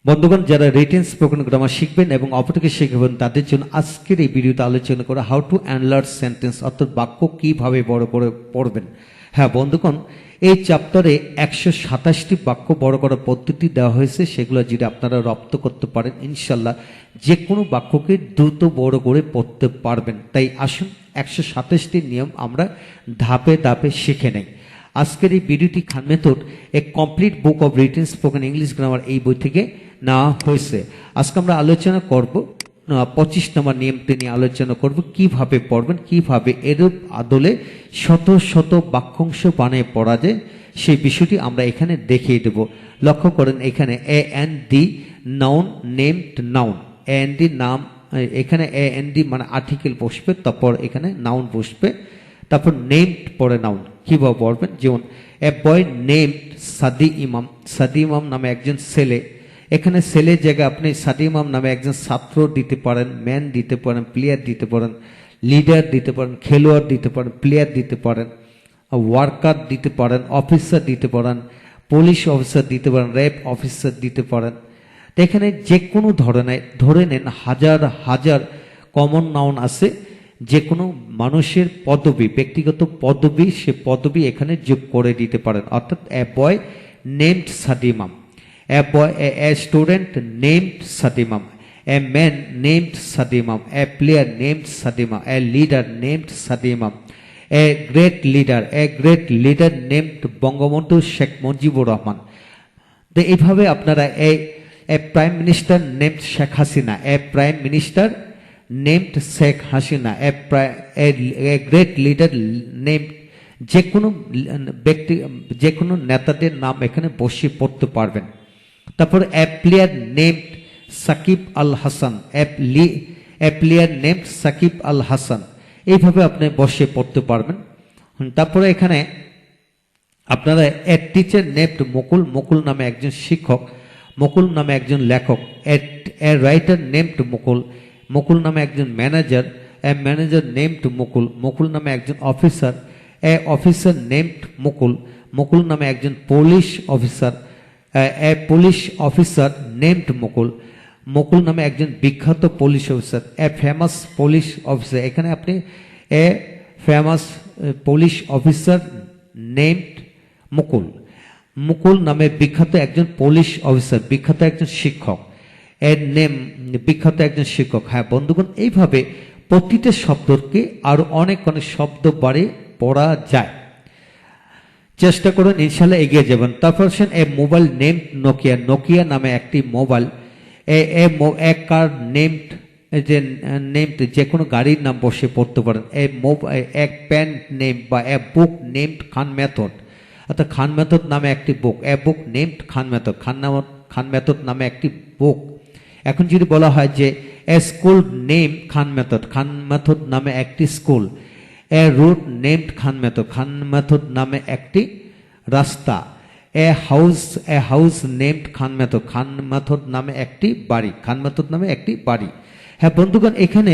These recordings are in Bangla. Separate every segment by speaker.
Speaker 1: বন্ধুগণ, যারা রিটেন স্পোকেন গ্রামার শিখবেন এবং অপরকে শিখবেন তাদের জন্য আজকের এই ভিডিওতে আলোচনা করা হাউ টু এনলার্জ সেন্টেন্স, অর্থাৎ বাক্য কিভাবে বড় করে পড়বেন। হ্যাঁ বন্ধুগণ, এই চ্যাপ্টারে 127টি বাক্য বড় করার পদ্ধতি দেওয়া হয়েছে। সেগুলো যদি আপনারা রপ্ত করতে পারেন, ইনশাল্লাহ যে কোনো বাক্যকে দ্রুত বড় করে পড়তে পারবেন। তাই আসুন 127টি নিয়ম আমরা ধাপে ধাপে শিখে নেই। আজকের এই ভিডিওটি Khan method a complete book of written spoken English grammar এই বই থেকে নেওয়া হয়েছে। আজকে আমরা আলোচনা করব 25 নম্বর নিয়মটি নিয়ে আলোচনা করব, কিভাবে পড়বেন, কিভাবে এরূপ আদলে শত শত বাক্যাংশ বানিয়ে পড়া যায় সেই বিষয়টি আমরা এখানে দেখিয়ে দেব। লক্ষ্য করেন, এখানে A N D noun, named noun, A N D নাম, এখানে এ এন ডি মানে আর্টিকেল বসবে, তারপর এখানে নাউন বসবে, তারপর নেমড পরে নাউন। কিভাবে পড়বেন, যেমন এ বয় নেমড সাদি ইমাম, সাদি ইমাম নামে একজন ছেলে। এখানে ছেলের জায়গায় আপনি সাদি ইমাম নামে একজন ছাত্র দিতে পারেন, ম্যান দিতে পারেন, প্লেয়ার দিতে পারেন, লিডার দিতে পারেন, খেলোয়াড় দিতে পারেন, প্লেয়ার দিতে পারেন, ওয়ার্কার দিতে পারেন, অফিসার দিতে পারেন, পুলিশ অফিসার দিতে পারেন, র্যাব অফিসার দিতে পারেন। তো এখানে যে কোনো ধরনের ধরে নেন হাজার হাজার কমন নাউন আছে, যে কোনো মানুষের পদবি, ব্যক্তিগত পদবি, সে পদবি এখানে যোগ করে দিতে পারেন। অর্থাৎ a boy named Sadimam, a boy a student named Sadimam, a man named Sadimam, a player named Sadimam, a leader named Sadimam, a great leader named Bangabandhu Sheikh Mujibur Rahman. তো এইভাবে আপনারা a prime minister named Sheikh Hasina, a prime minister named Sheikh Hasina, a great leader named, যে কোনো ব্যক্তি, যে কোনো নেতাদের নাম এখানে বসিয়ে পড়তে পারবেন। তারপর a player named Shakib Al Hasan, a player named Shakib Al Hasan, এইভাবে আপনি বসিয়ে পড়তে পারবেন। তারপরে এখানে আপনারা a teacher named Mukul, Mukul নামে একজন শিক্ষক, মুকুল নামে একজন লেখক, a writer named Mukul, Mukul নামে একজন manager, a manager named Mukul, Mukul নামে একজন officer, a officer named Mukul, Mukul নামে একজন police officer, a police officer named Mukul, Mukul নামে একজন বিখ্যাত police officer, a famous police officer. এখানে আপনি a famous police officer named Mukul, Mukul নামে বিখ্যাত একজন পুলিশ অফিসার, বিখ্যাত একজন শিক্ষক, এর নেম বিখ্যাত একজন শিক্ষক। হ্যাঁ বন্ধুগণ, এইভাবে প্রতিটা শব্দকে আরো অনেক অনেক শব্দ বাড়িয়ে পড়া যায়। চেষ্টা করুন, ইনশাল্লাহ এগিয়ে যাবেন। তারপর এ মোবাইল নেম নোকিয়া, নোকিয়া নামে একটি মোবাইল, এ কার নেমড, যে নেমড যে কোনো গাড়ির নাম বসে পড়তে পারেন। এক পেন নেম বা এ বুক নেমড খান মেথড, অর্থাৎ খান মেথড নামে একটি বুক, এ বুক নেমড খান মেথড, খান মেথড নামে একটি বুক। এখন যদি বলা হয় যে এ স্কুল নেম খান মেথড, খান মেথড নামে একটি স্কুল, এ রুট নেমড খান মেথড, খান মেথড নামে একটি রাস্তা, a house named Khan method, Khan method নামে একটি বাড়ি, খান মেথড নামে একটি বাড়ি। হ্যাঁ বন্ধুগণ, এখানে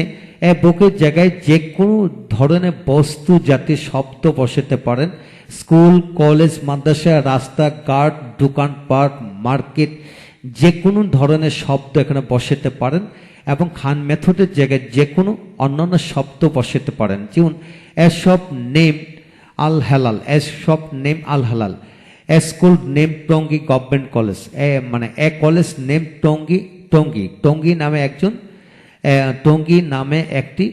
Speaker 1: এ বুকের জায়গায় যে কোনো ধরনের বস্তু জাতীয় শব্দ বসাতে পারেন। স্কুল, কলেজ, মাদ্রাসা, রাস্তা, ঘাট, দোকানপাট, মার্কেট, যে কোনো ধরনের শব্দ এখানে বসাতে পারেন এবং খান মেথডের জায়গায় যে কোনো অন্যান্য শব্দ বসাতে পারেন। যেমন এ shop name Al Halal, A shop name Al Halal, a school name Tongi government college, a college name Tongi নামে একজন, টঙ্গী নামে একটি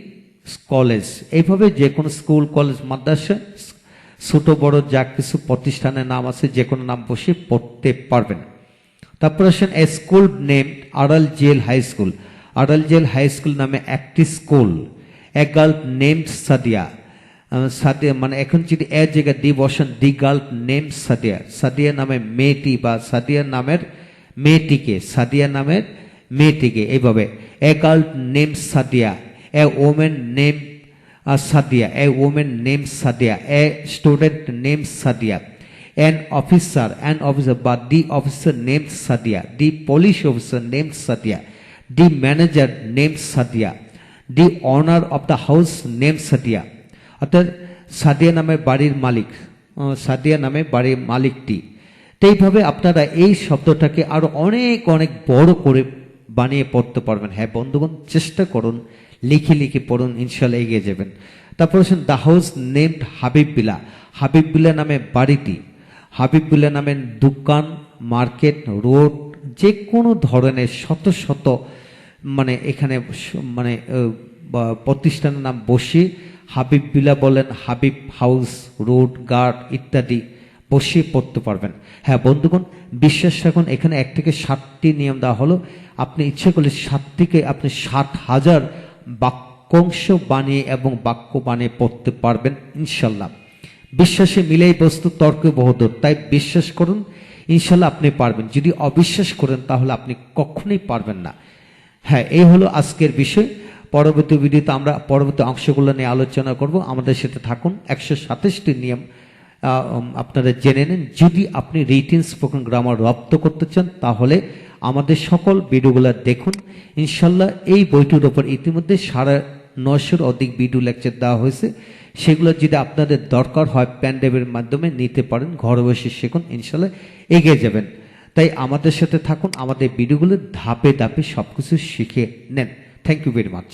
Speaker 1: কলেজ। এইভাবে যে কোনো স্কুল, কলেজ, মাদ্রাসা, ছোট বড় যা কিছু প্রতিষ্ঠানের নাম আছে যে কোনো নাম বসে পড়তে পারবেন। তারপর আসেন এ স্কুল নেম আড়াল জেল হাই স্কুল, আড়াল জেল হাই স্কুল নামে একটি school, a girl named Sadia, Sadia মানে এখন যদি এ জায়গায় ডি বসান, the girl name Sadia, Sadia নামে মেয়েটি বা সাদিয়া নামের মেয়েটিকে, সাদিয়া নামের মেয়েটিকে। এইভাবে a girl name Sadia, A women name Sadia, A women name Sadia, a student name Sadia, an officer but the officer named Sadia, the police officer named Sadia, the manager named Sadia, the owner of the house named Sadia। অর্থাৎ সাদিয়া নামে বাড়ির মালিক, সাদিয়া নামে বাড়ির মালিকটি, তো এইভাবে আপনারা এই শব্দটাকে আরো অনেক অনেক বড় করে বানিয়ে পড়তে পারবেন। হ্যাঁ বন্ধুগণ, চেষ্টা করুন, লিখে লিখে পড়ুন, ইনশাল্লাহ এগিয়ে যাবেন। তারপর আছেন দ্য হাউস নেমড হাবিববিল্লা। হাবিববিল্লা নামে বাড়িটি, হাবিববিল্লা নামের দোকান, মার্কেট, রোড, যে কোনো ধরনের শত শত মানে এখানে মানে প্রতিষ্ঠানের নাম বসে হাবিববিল্লা বলেন, হাবিব হাউস, রোড, গার্ড ইত্যাদি বসিয়ে পড়তে পারবেন। হ্যাঁ বন্ধুগণ, বিশ্বাস রাখুন, এখানে 1 থেকে 7টি নিয়ম দেওয়া হলো। আপনি ইচ্ছে করলে 7 থেকে আপনি 60,000 বাক্যাংশ বানিয়ে এবং বাক্য বানিয়ে পড়তে পারবেন ইনশাল্লাহ। বিশ্বাসে মিলেই বস্তু, তর্কে বহুদূর। তাই বিশ্বাস করুন, ইনশাল্লাহ আপনি পারবেন। যদি অবিশ্বাস করেন তাহলে আপনি কখনোই পারবেন না। হ্যাঁ, এই হলো আজকের বিষয়। পরবর্তী ভিডিওতে আমরা পরবর্তী অংশগুলো নিয়ে আলোচনা করব। আমাদের সাথে থাকুন। 127টি নিয়ম আপনারা জেনে নেন। যদি আপনি রিটেন স্পোকেন গ্রামার রপ্ত করতে চান তাহলে আমাদের সকল ভিডিওগুলো দেখুন ইনশাল্লাহ। এই বইটির ওপর ইতিমধ্যে 950-এর অধিক ভিডিও লেকচার দেওয়া হয়েছে। সেগুলো যদি আপনাদের দরকার হয় প্যান্ডেবের মাধ্যমে নিতে পারেন। ঘরে বসে শিখুন, ইনশাল্লাহ এগিয়ে যাবেন। তাই আমাদের সাথে থাকুন, আমাদের ভিডিওগুলো ধাপে ধাপে সবকিছু শিখে নেন। Thank you very much.